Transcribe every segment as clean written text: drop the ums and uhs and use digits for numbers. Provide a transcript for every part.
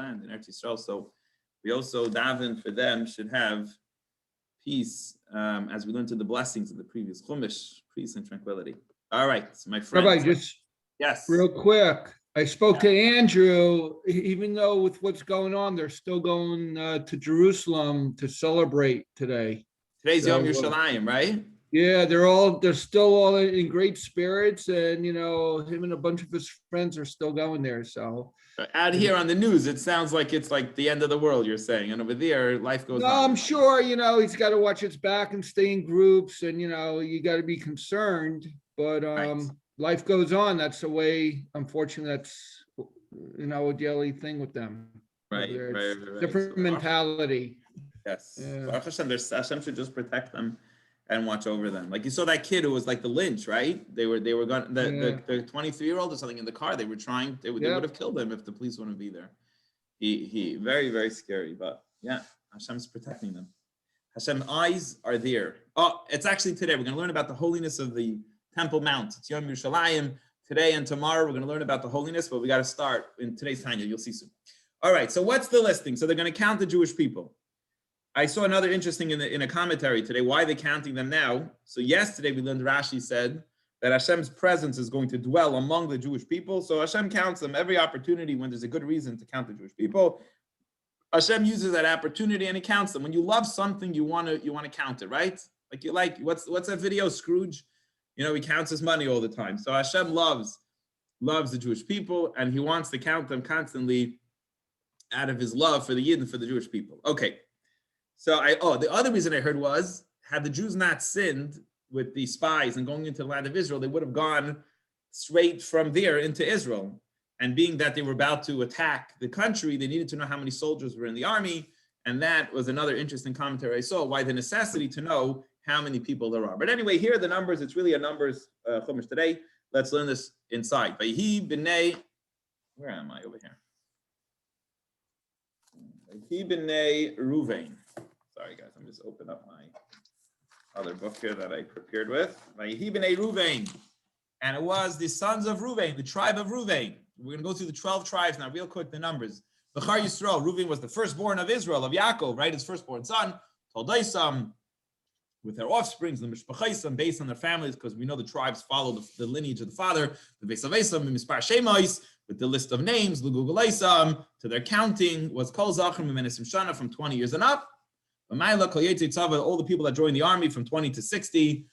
land in Eretz Yisrael. So we also daven for them should have peace, as we learned to the blessings of the previous Chumash, peace and tranquility. All right, my friend. Rabbi, just yes, real quick. I spoke to Andrew. Even though with what's going on, they're still going to Jerusalem to celebrate today. Today's Yom Yerushalayim, right? Yeah, they're still all in great spirits, and him and a bunch of his friends are still going there. So out here on the news, it sounds like it's like the end of the world. You're saying, and over there, life goes on. No, I'm sure he's got to watch his back and stay in groups, and you got to be concerned. But Right. Life goes on. That's the way. Unfortunately, that's a daily thing with them. Right. Different mentality. Yes. Yeah. Baruch Hashem, Hashem should just protect them and watch over them. Like you saw that kid who was like the lynch, right? They were going the 23-year-old or something in the car. They were trying. They would have killed him if the police wouldn't be there. He very, very scary. But yeah, Hashem's protecting them. Hashem's eyes are there. Oh, it's actually today. We're going to learn about the holiness of the Temple Mount. It's Yom Yerushalayim. Today and tomorrow we're going to learn about the holiness, but we got to start in today's Tanya. You'll see soon. All right. So what's the listing? So they're going to count the Jewish people. I saw another interesting in a commentary today. Why are they counting them now? So yesterday we learned Rashi said that Hashem's presence is going to dwell among the Jewish people. So Hashem counts them every opportunity when there's a good reason to count the Jewish people. Hashem uses that opportunity and he counts them. When you love something, you want to count it, right? What's that video, Scrooge? He counts his money all the time. So Hashem loves the Jewish people, and he wants to count them constantly out of his love for the Yid and for the Jewish people. Okay. So the other reason I heard was, had the Jews not sinned with the spies and going into the land of Israel, they would have gone straight from there into Israel. And being that they were about to attack the country, they needed to know how many soldiers were in the army. And that was another interesting commentary I saw, why the necessity to know how many people there are. But anyway, here are the numbers. It's really a numbers chumash today. Let's learn this inside. Vayhi b'nei, where am I over here? Vayhi b'nei Ruvain. Sorry guys, I'm just open up my other book here that I prepared with. Vayhi b'nei Ruvain. And it was the sons of Ruvain, the tribe of Ruvain. We're going to go through the 12 tribes now, real quick, the numbers. Bechar Yisrael, Ruvain was the firstborn of Israel, of Yaakov, right? His firstborn son. Toldaisam, with their offsprings, the Mishpachaisam, based on their families, because we know the tribes follow the lineage of the father. The Vesavesam, the Mispar Shemais, with the list of names, Lugugulaisam, to their counting, was Kol Zachrim Menesim Shana from 20 years and up. Maila Kol Yetzi Tzava, all the people that joined the army from 20 to 60.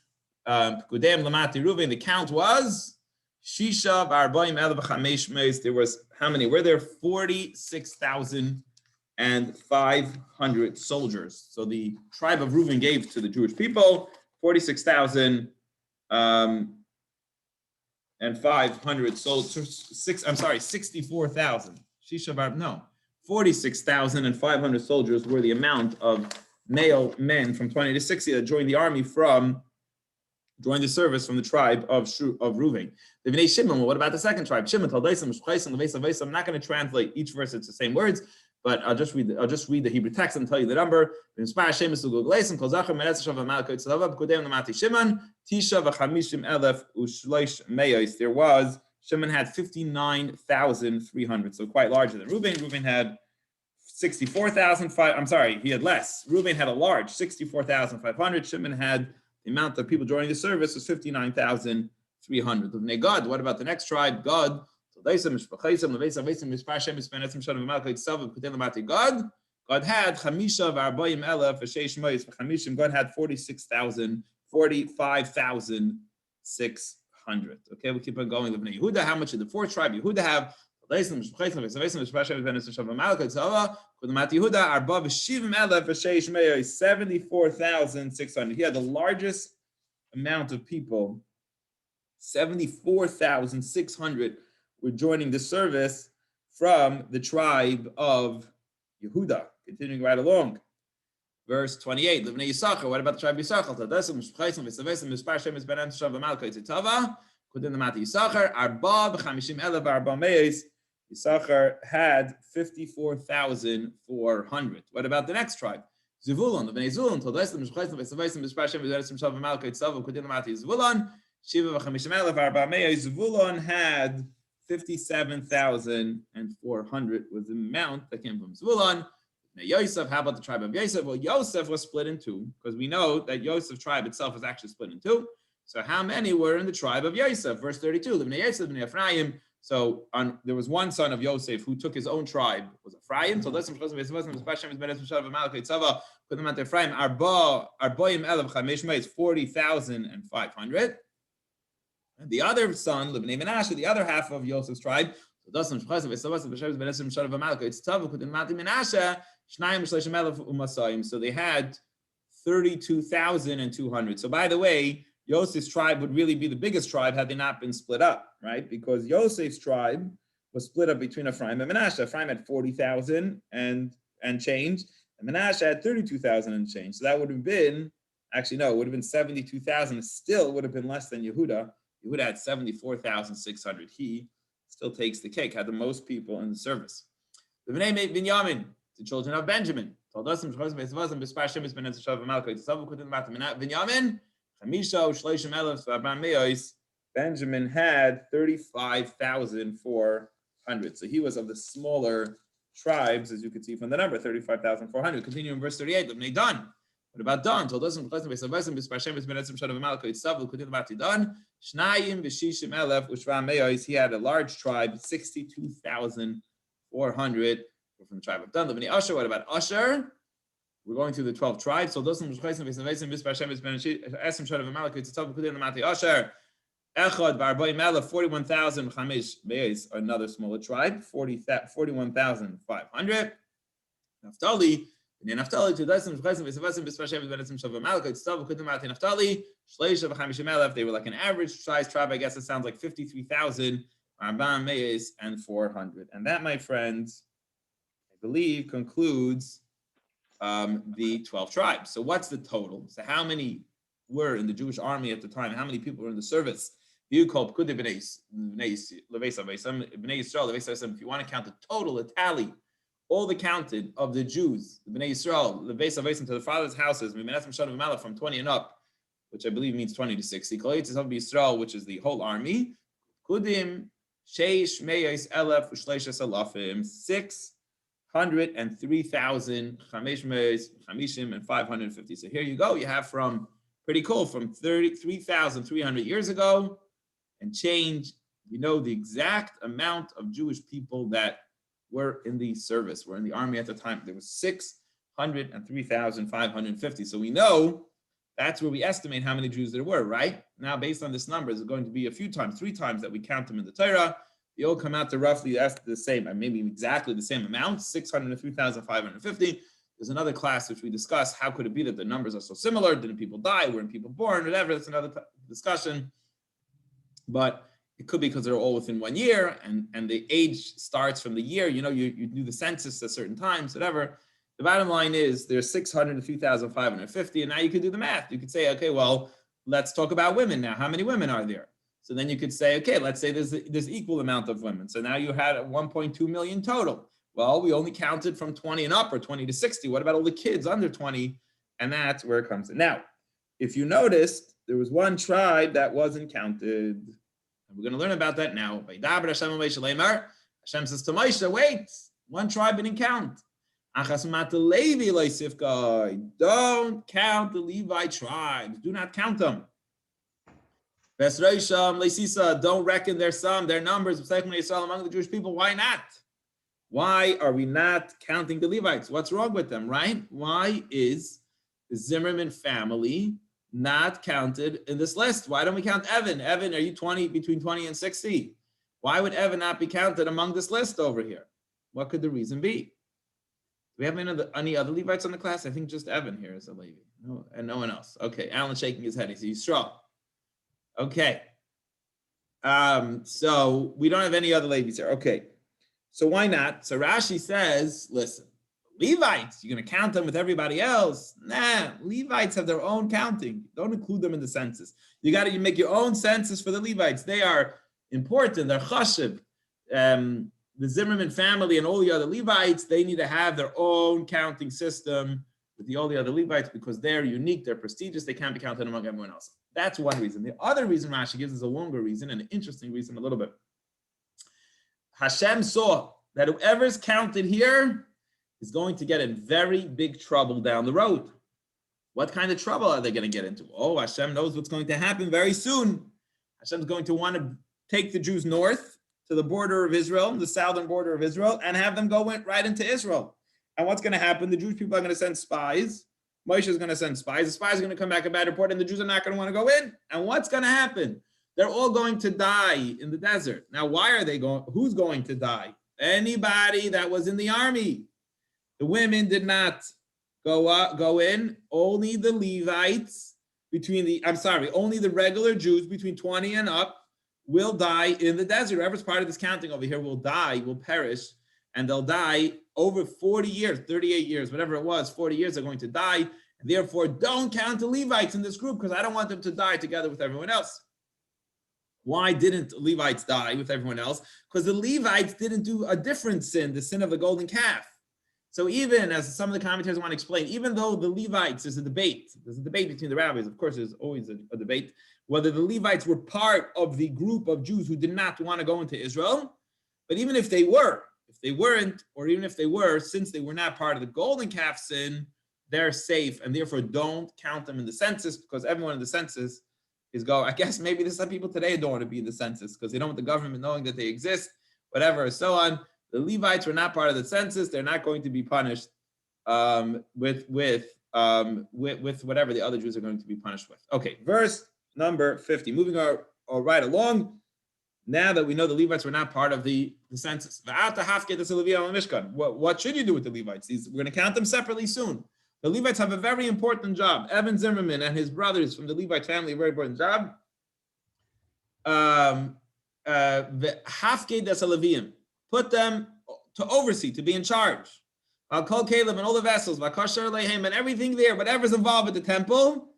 Kudem Lamati Ruvain, the count was Shisha Barbaim Elav Chamesh Meis. There was how many? Were there 46,500 soldiers? So the tribe of Reuben gave to the Jewish people 46,000 and 500 soldiers. 64,000. Shisha Bar, no, 46,500 soldiers were the amount of male men from 20 to 60 that joined the army joined the service from the tribe of Reuven. The Bnei Shimon, what about the second tribe? Shimon, Taldaisam, Shchaisim, Levesa, I'm not going to translate each verse, it's the same words, but I'll just read the Hebrew text and tell you the number. There was, Shimon had 59,300, so quite larger than Reuven. Reuven had 64,005, I'm sorry, he had less. Reuven had a large 64,500. Shimon had the amount of people joining the service was 59,300. God, what about the next tribe? God, God had 45,600. Okay, we keep on going. Yehuda, how much did the fourth tribe Yehuda have? 74,600. He had the largest amount of people. 74,600 were joining the service from the tribe of Yehuda. Continuing right along. Verse 28. What about the tribe of Yisachar? Yisachar had 54,400. What about the next tribe? Zevulun, the Bnei Zevulun, Zevulun had 57,400 was the amount that came from Zvulun. Now Yosef, how about the tribe of Yosef? Well, Yosef was split in two because we know that Yosef's tribe itself was actually split in two. So how many were in the tribe of Yosef? Verse 32, Bnei Yosef, Bnei Ephraim. So there was one son of Yosef who took his own tribe, was Ephraim. So listen, put them at Ephraim. Arboim Elav Chameshma is 40,500. And the other son, Bnei Menashe, the other half of Yosef's tribe. So it's so they had 32,200. So by the way, Yosef's tribe would really be the biggest tribe had they not been split up, right? Because Yosef's tribe was split up between Ephraim and Menashe. Ephraim had 40,000 and change, and Menashe had 32,000 and change. So that would have been, actually no, it would have been 72,000. It still would have been less than Yehuda. Yehuda had 74,600. He still takes the cake, had the most people in the service. The Bnei Binyamin, the children of Benjamin. Binyamin. Benjamin had 35,400. So he was of the smaller tribes, as you can see from the number, 35,400. Continue in verse 38. What about Dan? He had a large tribe, 62,400 from the tribe of Dan. What about Asher? We're going through the 12 tribes. So those Echad Barboim Melech 41,500, another smaller tribe, 41,500. Naphtali, Naphtali to Naphtali, they were like an average size tribe. I guess it sounds like 53,400. And that, my friends, I believe concludes the 12 tribes. So what's the total? So how many were in the Jewish army at the time? How many people were in the service? If you want to count the total, a tally, all the counted of the Jews, the Bnei Yisrael, to the father's houses, from 20 and up, which I believe means 20 to 60, which is the whole army, 603,550. So here you go. You have from, pretty cool, from 33,300 years ago and change. You know the exact amount of Jewish people that were in the service, were in the army at the time. There was 603,550. So we know that's where we estimate how many Jews there were, right? Now, based on this number, it's going to be a few times, 3 times that we count them in the Torah. They all come out to roughly the same, maybe exactly the same amount, 603,550. There's another class which we discuss. How could it be that the numbers are so similar? Didn't people die? Weren't people born? Whatever. That's another discussion. But it could be because they're all within 1 year, and the age starts from the year. You know, you do the census at certain times, whatever. The bottom line is there's 603,550, and now you could do the math. You could say, okay, well, let's talk about women now. How many women are there? So then you could say, okay, let's say there's equal amount of women. So now you had 1.2 million total. Well, we only counted from 20 and up, or 20 to 60. What about all the kids under 20? And that's where it comes in. Now, if you noticed, there was one tribe that wasn't counted. And we're going to learn about that now. Hashem says to Moshe, wait, one tribe didn't count. Don't count the Levi tribes. Do not count them. Don't reckon their numbers among the Jewish people. Why not? Why are we not counting the Levites? What's wrong with them, right? Why is the Zimmerman family not counted in this list? Why don't we count Evan? Evan, are you between 20 and 60? Why would Evan not be counted among this list over here? What could the reason be? Do we have any other Levites on the class? I think just Evan here is a Levi. No, and no one else. Okay, Alan's shaking his head. He's strong. Okay. So we don't have any other Levites here. Okay. So why not? So Rashi says, listen, Levites, you're going to count them with everybody else? Nah, Levites have their own counting. Don't include them in the census. You make your own census for the Levites. They are important. They're chashiv. The Zimmerman family and all the other Levites, they need to have their own counting system with all the other Levites because they're unique, they're prestigious, they can't be counted among everyone else. That's one reason. The other reason Rashi gives is a longer reason and an interesting reason a little bit. Hashem saw that whoever's counted here is going to get in very big trouble down the road. What kind of trouble are they going to get into? Oh, Hashem knows what's going to happen very soon. Hashem's going to want to take the Jews north to the border of Israel, the southern border of Israel, and have them go right into Israel. And what's going to happen? The Jewish people are going to send spies. Moshe is going to send spies. The spies are going to come back a bad report, and the Jews are not going to want to go in. And what's going to happen? They're all going to die in the desert. Now, why are they going? Who's going to die? Anybody that was in the army. The women did not go in. Only the Levites only the regular Jews between 20 and up will die in the desert. Whoever's part of this counting over here will die, will perish, and they'll die over 40 years, 38 years, whatever it was, 40 years, they're going to die. And therefore, don't count the Levites in this group because I don't want them to die together with everyone else. Why didn't Levites die with everyone else? Because the Levites didn't do a different sin, the sin of the golden calf. So even as some of the commentators want to explain, even though the Levites, there's a debate between the rabbis, of course, there's always a debate, whether the Levites were part of the group of Jews who did not want to go into Israel. But even if they weren't, or even if they were, since they were not part of the golden calf sin, they're safe, and therefore don't count them in the census, because everyone in the census is I guess maybe there's some people today don't want to be in the census because they don't want the government knowing that they exist, whatever, so on. The Levites were not part of the census. They're not going to be punished with whatever the other Jews are going to be punished with. Okay, verse number 50. Moving right along. Now that we know the Levites were not part of the census. What should you do with the Levites? We're going to count them separately soon. The Levites have a very important job. Evan Zimmerman and his brothers from the Levite family, a very important job. Put them to oversee, to be in charge. I'll call Caleb and all the vessels, and everything there, whatever's involved with the temple.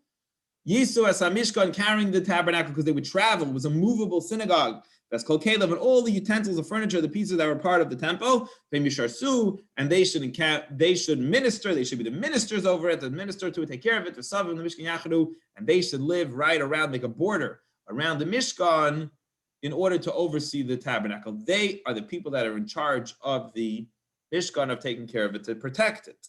Yisu as Hamishkan, carrying the tabernacle because they would travel. It was a movable synagogue. That's called Caleb, and all the utensils, the furniture, the pieces that were part of the temple. And they should minister. They should be the ministers over it, administer to it, take care of it. And they should live right around, make a border around the Mishkan in order to oversee the tabernacle. They are the people that are in charge of the Mishkan, of taking care of it, to protect it,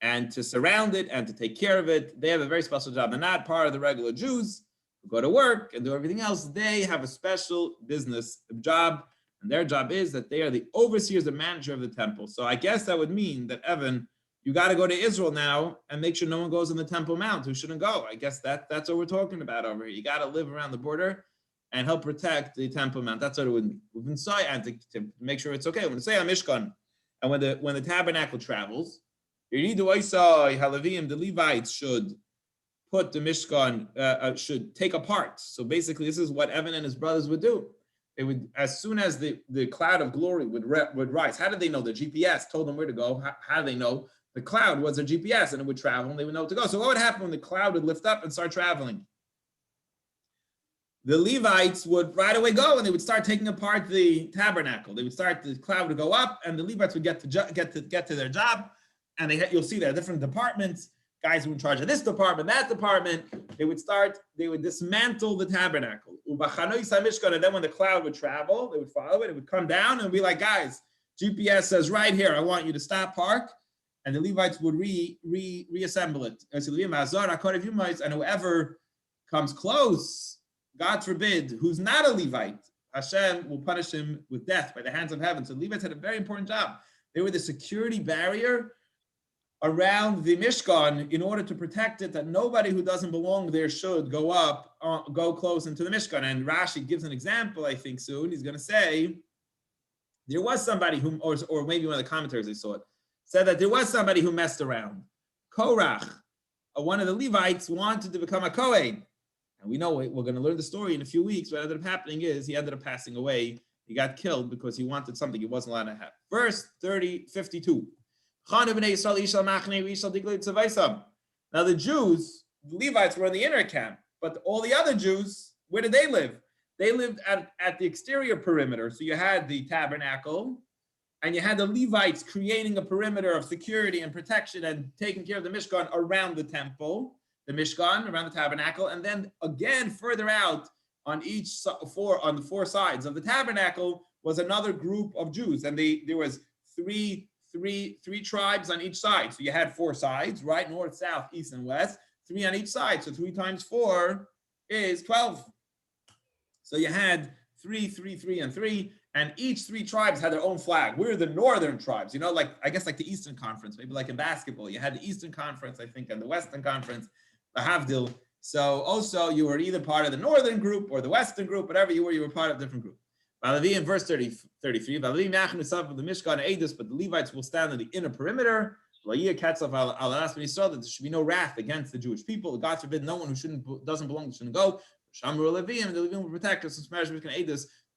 and to surround it, and to take care of it. They have a very special job. They're not part of the regular Jews who go to work and do everything else. They have a special business job, and their job is that they are the overseers, the manager of the temple. So I guess that would mean that, Evan, you got to go to Israel now and make sure no one goes on the Temple Mount who shouldn't go. I guess that's what we're talking about over here. You got to live around the border and help protect the Temple Mount. That's what it would mean. We've been saying, and to make sure it's okay. When we say a Mishkan, and when the tabernacle travels, the Levites should put the Mishkan, should take apart. So basically, this is what Evan and his brothers would do. They would, as soon as the cloud of glory would rise. How did they know? The GPS told them where to go. How did they know? The cloud was a GPS, and it would travel, and they would know where to go. So what would happen when the cloud would lift up and start traveling? The Levites would right away go, and they would start taking apart the tabernacle. The cloud would go up, and the Levites would get to their job. And you'll see there are different departments, guys who are in charge of this department, that department. They would dismantle the tabernacle. And then when the cloud would travel, they would follow it. It would come down and be like, guys, GPS says right here, I want you to stop, park. And the Levites would reassemble it. And whoever comes close, God forbid, who's not a Levite, Hashem will punish him with death by the hands of heaven. So the Levites had a very important job. They were the security barrier around the Mishkan in order to protect it, that nobody who doesn't belong there should go close into the Mishkan. And Rashi gives an example, I think soon. He's going to say, there was somebody who, or maybe one of the commentators they saw it, said that there was somebody who messed around. Korach, one of the Levites, wanted to become a Kohen. And we know, we're going to learn the story in a few weeks. What ended up happening is he ended up passing away. He got killed because he wanted something he wasn't allowed to have. Verse 52. Now the Jews, the Levites were in the inner camp, but all the other Jews, where did they live? They lived at the exterior perimeter. So you had the tabernacle, and you had the Levites creating a perimeter of security and protection and taking care of the Mishkan around the temple, the Mishkan around the tabernacle, and then again further out on the four sides of the tabernacle was another group of Jews, and there was three tribes on each side. So you had 4 sides, right? North, south, east, and west. 3 on each side. So 3 times 4 is 12. So you had 3, 3, 3, and 3, and each 3 tribes had their own flag. We're the northern tribes, like I guess like the Eastern Conference, maybe like in basketball. You had the Eastern Conference, I think, and the Western Conference, the Havdil. So also you were either part of the northern group or the western group, whatever you were part of a different group. In verse 33, but the Levites will stand on the inner perimeter. When he saw that there should be no wrath against the Jewish people. God forbid, no one who doesn't belong shouldn't go. And the Levim will protect us,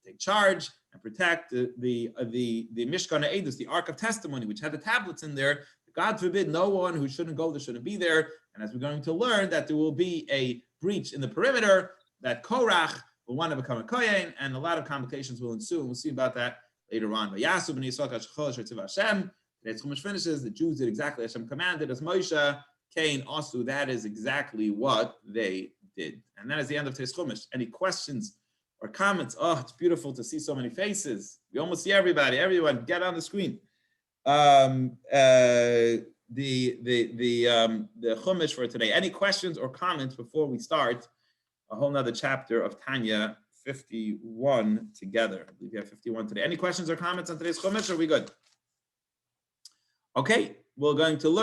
take charge and protect the Mishkan Eidos, the Ark of Testimony, which had the tablets in there. God forbid, no one who shouldn't go there shouldn't be there. And as we're going to learn, that there will be a breach in the perimeter, that Korach will want to become a Kohen, and a lot of complications will ensue. And we'll see about that later on. The Chumash finishes, the Jews did exactly as Hashem commanded, as Moshe, Cain, Asu, that is exactly what they did. And that is the end of Teis Chumash. Any questions or comments? Oh, it's beautiful to see so many faces. We almost see everybody. Everyone, get on the screen. The Chumash for today. Any questions or comments before we start a whole nother chapter of Tanya 51 together? I believe we have 51 today. Any questions or comments on today's Chumash? Are we good? Okay, we're going to learn.